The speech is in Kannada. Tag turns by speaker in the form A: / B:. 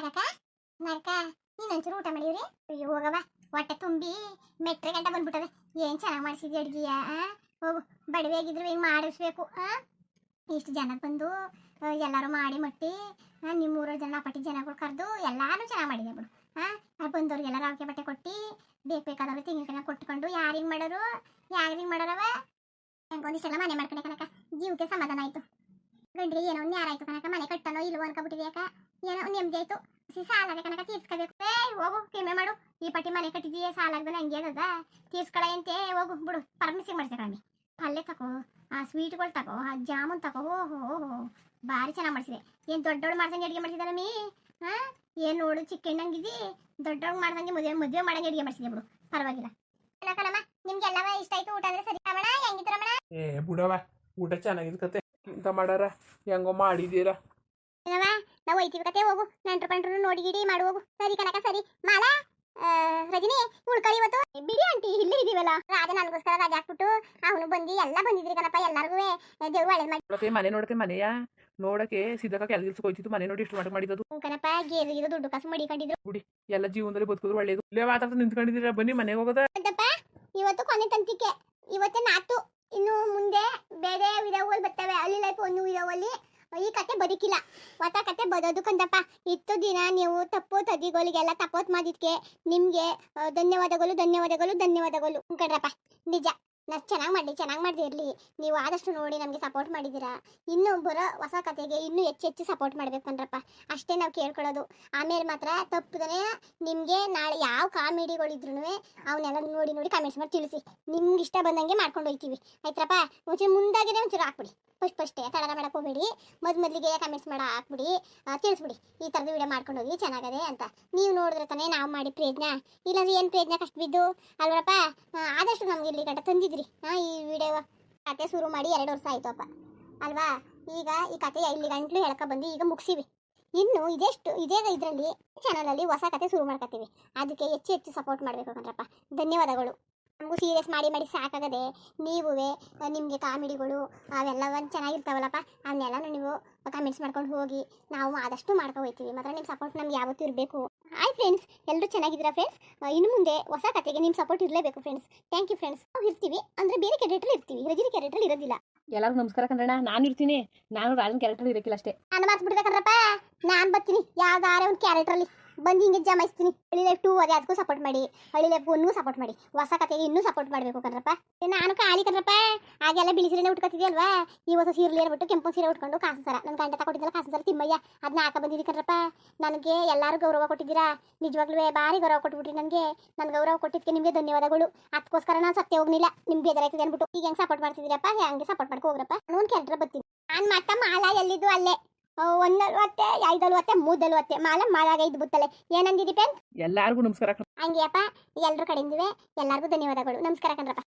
A: ನಾಗಕ್ಕ ನಾಗಕ್ಕ ನೀನೊಂಚೂರು ಊಟ ಮಾಡಿವ್ರಿ. ಅಯ್ಯೋ ಹೋಗವ, ಹೊಟ್ಟೆ ತುಂಬಿ ಮೆಟ್ರೆ ಗಂಟ ಬಂದ್ಬಿಟ್ಟದೆ. ಏನ್ ಚೆನ್ನಾಗಿ ಮಾಡಿಸಿದ್ವಿ ಅಡ್ಗೆಯ. ಹೋಗು, ಬಡವೆ ಆಗಿದ್ರು ಹಿಂಗೆ ಮಾಡಿಸ್ಬೇಕು. ಇಷ್ಟು ಜನ ಬಂದು ಎಲ್ಲರೂ ಮಾಡಿ ಮಟ್ಟಿ ನಿಮ್ಮ ಊರ ಜನ ಪಟ್ಟಿ ಜನಗಳು ಕರೆದು ಎಲ್ಲಾರು ಚೆನ್ನಾಗಿ ಮಾಡಿದೆ ಬಿಡು. ಬಂದವ್ರಿಗೆಲ್ಲ ರಾವಿಗೆ ಬಟ್ಟೆ ಕೊಟ್ಟು ಬೇಕಾದವ್ರು ತೆಂಗಿನಕಾಯಿ ಕೊಟ್ಕೊಂಡು ಯಾರು ಹಿಂಗೆ ಮಾಡೋರು, ಯಾರು ಹಿಂಗೆ ಮಾಡೋರವ. ಒಂದಿಷ್ಟೆಲ್ಲ ಮನೆ ಮಾಡ್ಕೊಂಡೆ ಕನಕ, ಜೀವಕ್ಕೆ ಸಮಾಧಾನ ಆಯ್ತು. ಗಂಡಿಗೆ ಏನೋ ಒಂದು ಯಾರಾಯ್ತು ಕನಕ, ಮನೆ ಕಟ್ಟನೋ ಇಲ್ವೋ ಅನ್ಕೊಬಿಟ್ಟಿದ್ಯಾಕ, ಏನೋ ಒಂದು ನೆಮ್ಮದಿ ಆಯ್ತು. ಸಾಲಾಗ ಕನಕ ತೀರ್ಸ್ಕೋಬೇಕು. ಹೋಗು ಕಿಮ್ಮೆ ಮಾಡು, ಈ ಪಟ್ಟಿ ಮನೆ ಕಟ್ಟಿದೀಯ ಸಾಲಾಗ್ದಾನೆ ಹಂಗೆ ಅದ ತೀರ್ಸ್ಕೊಳ ಅಂತೆ. ಹೋಗು ಬಿಡು, ಪರ್ಮಿಸಿಂಗ್ ಮಾಡ್ಸೇಕಂಡಿ. ಪಲ್ಯ ತಗೋ, ಆ ಸ್ವೀಟ್ಗಳು ತಗೋ, ಆ ಜಾಮೂನ್ ತಗೋ. ಓಹೋ ಭಾರಿ ಚೆನ್ನಾಗಿ ಮಾಡಿಸಿದೆ. ಏನು ದೊಡ್ಡವಳು ಮಾಡ್ದಂಗೆ ಅಡುಗೆ ಮಾಡಿಸಿದಾರ ಮೀ. ಏನು ನೋಡು ಚಿಕ್ಕಣ್ಣಂಗಿದಿ, ದೊಡ್ಡವ್ರು ಮಾಡ್ದಂಗೆ ಮದುವೆ ಮಾಡಂಗೆ ಅಡುಗೆ ಮಾಡಿಸಿದೆ ಬಿಡು, ಪರವಾಗಿಲ್ಲ. ಕಣಮ್ಮ ನಿಮ್ಗೆಲ್ಲವ ಇಷ್ಟ ಆಯ್ತು. ಊಟ ಅಂದ್ರೆ ಸರಿ ರಮಣ, ಹೆಂಗಿತ್ತು ರಮಣ?
B: ಬಿಡವ, ಊಟ ಚೆನ್ನಾಗಿದ್ ಕತೆ ಇಂತ ಮಾಡಾರ ಹೆಂಗೋ ಮಾಡಿದೀರಾ.
A: ನಾವು ಒಯ್ತೀವಿ ಕತೆ. ಹೋಗು, ನೆಂಟ್ರು ಪಂಟ್ರು ನೋಡಿ ಗಿಡಿ ಮಾಡು. ಹೋಗು ಸರಿ ಕನಕ ಸರಿ. ಮಾಲಾ ರಜನಿ ಉಳ್ಕೊಳ್ಳಿ ಇವತ್ತು. ಬಿಡಿ ಆಂಟಿ, ಇಲ್ಲೇ ಇದೀವಲ್ಲ. ರಾಜ ನನಗೋಸ್ಕರ ರಾಜ ಹಾಕ್ಬಿಟ್ಟು ಅವನು ಬಂದು ಎಲ್ಲ ಬಂದಿದ್ರಿ ಕಣಪ್ಪ. ಎಲ್ಲರಿಗೂ ದೇವ್ರು ಒಳ್ಳೇದು ಮಾಡಿ.
B: ಮನೆ ನೋಡಕ್ಕೆ ಮನೆಯ ನೋಡಕ್ಕೆ ಸಿದ್ಧಕ್ಕ ಕೆಲಸ ಹೋಯ್ತಿತ್ತು. ಮನೆ ನೋಡಿ ಎಷ್ಟು ಮಾಡಿದ್ದು
A: ಕಣಪ್ಪ. ಗೇರಿಗಿರೋ ದುಡ್ಡು ಕಾಸು ಮಡಿಕೊಂಡಿದ್ರು
B: ಬಿಡಿ. ಎಲ್ಲ ಜೀವನದಲ್ಲಿ ಬದುಕಿದ್ರು ಒಳ್ಳೇದು. ಇಲ್ಲೇ ಮಾತಾಡ್ತಾ ನಿಂತ್ಕೊಂಡಿದ್ದೀರಾ, ಬನ್ನಿ ಮನೆಗೆ ಹೋಗೋದ.
A: ಇವತ್ತು ಕೊನೆ ತಂತಿಕೆ, ಇವತ್ತೇ ನಾತು. ಇನ್ನು ಮುಂದೆ ಬೇರೆ ವಿಡಿಯೋಗಳು ಬರ್ತವೆ. ಅಲ್ಲಿ ಲೈಫ್ ಒಂದು ವಿಡಿಯೋಲ್ಲಿ ಈ ಕತೆ ಬದುಕಿಲ್ಲ, ಹೊಸ ಕತೆ ಬದೋದು ಕಂದಪ್ಪ. ಇತ್ತು ದಿನ ನೀವು ತಪ್ಪು ತದಿಗಳಿಗೆಲ್ಲ ತಪ್ಪೋತ್ ಮಾಡಿದ್ಕೆ ನಿಮ್ಗೆ ಧನ್ಯವಾದಗಳು ಧನ್ಯವಾದಗಳು ಧನ್ಯವಾದಗಳು ಕಣ್ರಪ್ಪ. ನಿಜ, ನಾನು ಚೆನ್ನಾಗಿ ಮಾಡಿದಿರಲಿ. ನೀವು ಆದಷ್ಟು ನೋಡಿ ನಮಗೆ ಸಪೋರ್ಟ್ ಮಾಡಿದ್ದೀರಾ. ಇನ್ನೂ ಬರೋ ಹೊಸ ಕತೆಗೆ ಇನ್ನೂ ಹೆಚ್ಚು ಸಪೋರ್ಟ್ ಮಾಡ್ಬೇಕು ಕಣ್ರಪ್ಪ. ಅಷ್ಟೇ ನಾವು ಕೇಳ್ಕೊಳ್ಳೋದು. ಆಮೇಲೆ ಮಾತ್ರ ತಪ್ಪುದೇ ನಿಮಗೆ ನಾಳೆ ಯಾವ ಕಾಮಿಡಿಗಳಿದ್ರು ಅವನ್ನೆಲ್ಲ ನೋಡಿ ಕಮೆಂಟ್ಸ್ ಮಾಡಿ ತಿಳಿಸಿ. ನಿಮ್ಗೆ ಇಷ್ಟ ಬಂದಂಗೆ ಮಾಡ್ಕೊಂಡು ಹೋಗ್ತೀವಿ ಆಯ್ತರಪ್ಪ. ಒಂಚೂರು ಮುಂದಾಗೇ ಒಂಚೂರು ಹಾಕ್ಬಿಡಿ, ಫಸ್ಟೇ ತಡ ಮಾಡಕ್ಕೆ ಹೋಗ್ಬೇಡಿ. ಮೊದಲಿಗೆ ಕಮೆಂಟ್ಸ್ ಮಾಡೋ ಹಾಕ್ಬಿಡಿ, ತಿಳಿಸ್ಬಿಡಿ ಈ ಥರದ ವಿಡಿಯೋ ಮಾಡ್ಕೊಂಡು ಹೋಗಿ ಚೆನ್ನಾಗದೆ ಅಂತ. ನೀವು ನೋಡಿದ್ರೆ ತಾನೇ ನಾವು ಮಾಡಿ ಪ್ರಯತ್ನ, ಇಲ್ಲಾಂದ್ರೆ ಏನು ಪ್ರಯತ್ನ ಕಷ್ಟ ಬಿದ್ದು ಅಲ್ವರಪ್ಪ. ಆದಷ್ಟು ನಮ್ಗೆ ಇಲ್ಲಿ ಗಂಟ ತಂದಿದ್ರಿ. ಈ ವಿಡಿಯೋ ಕತೆ ಶುರು ಮಾಡಿ 2 ವರ್ಷ ಆಯ್ತಪ್ಪ ಅಲ್ವಾ. ಈಗ ಈ ಕತೆ ಇಲ್ಲಿ ಗಂಟ್ಲು ಹೇಳ್ಕೊ ಬಂದು ಈಗ ಮುಗಿಸಿವಿ. ಇನ್ನು ಇದೇ ಇದರಲ್ಲಿ ಚಾನಲಲ್ಲಿ ಹೊಸ ಕತೆ ಶುರು ಮಾಡ್ಕೊತೀವಿ. ಅದಕ್ಕೆ ಹೆಚ್ಚು ಸಪೋರ್ಟ್ ಮಾಡಬೇಕು ಕಣ್ರಪ್ಪ. ಧನ್ಯವಾದಗಳು. ನಮಗೂ ಸೀರಿಯಸ್ ಮಾಡಿ ಸಾಕಾಗದೆ ನೀವೇ ನಿಮಗೆ ಕಾಮಿಡಿಗಳು ಅವೆಲ್ಲ ಒಂದು ಚೆನ್ನಾಗಿರ್ತಾವಲ್ಲಪ್ಪ, ಅವನ್ನೆಲ್ಲ ನೀವು ಕಮೆಂಟ್ಸ್ ಮಾಡ್ಕೊಂಡು ಹೋಗಿ ನಾವು ಆದಷ್ಟು ಮಾಡ್ಕೊಂಡು ಹೋಗ್ತೀವಿ. ಮಾತ್ರ ನಿಮ್ಮ ಸಪೋರ್ಟ್ ನಮ್ಗೆ ಯಾವತ್ತೂ ಇರಬೇಕು. ಹಾಯ್ ಫ್ರೆಂಡ್ಸ್, ಎಲ್ಲರೂ ಚೆನ್ನಾಗಿದ್ದೀರಾ ಫ್ರೆಂಡ್ಸ್? ಇನ್ನು ಮುಂದೆ ಹೊಸ ಕತೆಗೆ ನಿಮ್ಮ ಸಪೋರ್ಟ್ ಇರಲೇಬೇಕು ಫ್ರೆಂಡ್ಸ್. Thank you friends. ನಾವು ಇರ್ತೀವಿ ಅಂದರೆ ಬೇರೆ ಕ್ಯಾರೆಕ್ಟರ್ ಇರ್ತೀವಿ, ರಜನಿ ಕ್ಯಾರೆಕ್ಟರ್ ಇರೋದಿಲ್ಲ.
C: ಎಲ್ಲರಿಗೂ ನಮಸ್ಕಾರ ಕಣ್ಣ. ನಾನು ಇರ್ತೀನಿ, ನಾನು ರಾಜನ್ ಕ್ಯಾರೆಕ್ಟರ್ ಇರಕ್ಕಿಲ್ಲ ಅಷ್ಟೇ.
A: ನಾನು ಮಾರ್ಸ್ಬಿಡ್ಬೇಕಂದ್ರಪ್ಪ. ನಾನು ಬರ್ತೀನಿ ಯಾವ್ದಾರೆ ಒಂದು ಕ್ಯಾರೆಕ್ಟ್ರಲ್ಲಿ ಬಂದು ಹಿಂಗೆ ಜಮಾಯಿಸ್ತೀನಿ. ಹಳ್ಳಿ ಲೈಫ್ 2 ಅದೇ ಅದಕ್ಕೂ ಸಪೋರ್ಟ್ ಮಾಡಿ, ಹಳ್ಳಿ ಲೈಫ್ 1 ಸಪೋರ್ಟ್ ಮಾಡಿ, ಹೊಸ ಕತೆಗೆ ಇನ್ನೂ ಸಪೋರ್ಟ್ ಮಾಡಬೇಕು ಕಣ್ರಪ್ಪ. ನಾನು ಖಾಲಿ ಕಣ್ರಪ್ಪ. ಹಾಗೆಲ್ಲ ಬಿಳಿ ಸೀರೆನೇ ಉಟ್ಕೊತಿದ್ಯಲ್ವಾ, ಇವತ್ತು ಸೀರೆ ಏರ್ಬಿಟ್ಟು ಕೆಂಪು ಸೀರೆ ಉಟ್ಕೊಂಡು ಕಾಸು ಸರ ನನ್ನ ಗಂಟೆ ತಗೊಟ್ಟಿದ್ದಲ್ಲ ಕಾಸು ಸರ ತಿಮ್ಮಯ್ಯ, ಅದನ್ನ ಹಾಕ ಬಂದಿದ್ದೀವಿ ಕಣ್ರಪ್ಪ. ನನಗೆ ಎಲ್ಲರೂ ಗೌರವ ಕೊಟ್ಟಿದ್ದೀರಾ, ನಿಜವಾಗ್ಲೂ ಭಾರಿ ಗೌರವ ಕೊಟ್ಬಿಟ್ರಿ ನನಗೆ. ನನ್ನ ಗೌರವ ಕೊಟ್ಟಿದ್ದಕ್ಕೆ ನಿಮಗೆ ಧನ್ಯವಾದಗಳು. ಅದಕ್ಕೋಸ್ಕರ ನಾನು ಸತ್ಯ ಹೋಗ್ಲಿಲ್ಲ, ನಿಮ್ಗೆ ಬೇಜಾರಾಯ್ತದೆ ಅಂದ್ಬಿಟ್ಟು ಈಗ ಹೆಂಗೆ ಸಪೋರ್ಟ್ ಮಾಡ್ತಿದ್ದೀರಪ್ಪ, ಹಂಗೆ ಸಪೋರ್ಟ್ ಮಾಡ್ಕೊ ಹೋಗ್ರಪ್ಪ. ನಾನು ಒಂದು ಕ್ಯಾರೆಕ್ಟರ್ ಬರ್ತೀನಿ. ನಾನು ಮಾತಾ ಮಾಲಾ ಎಲ್ಲಿದ್ದು ಅಲ್ಲೇ 140 540 340 ಮಾಲಾಗ ಇದ್ದು ಬುತ್ತಲೆ. ಏನಂದಿದ್ದೀಪ?
B: ಎಲ್ಲಾರ್ಗು ನಮಸ್ಕಾರ.
A: ಹಂಗೆಯಪ್ಪ, ಎಲ್ಲರೂ ಕಡೆಯಿಂದಿವೆ ಎಲ್ಲರಿಗೂ ಧನ್ಯವಾದಗಳು. ನಮಸ್ಕಾರ ಕಣ್ರಪ್ಪ.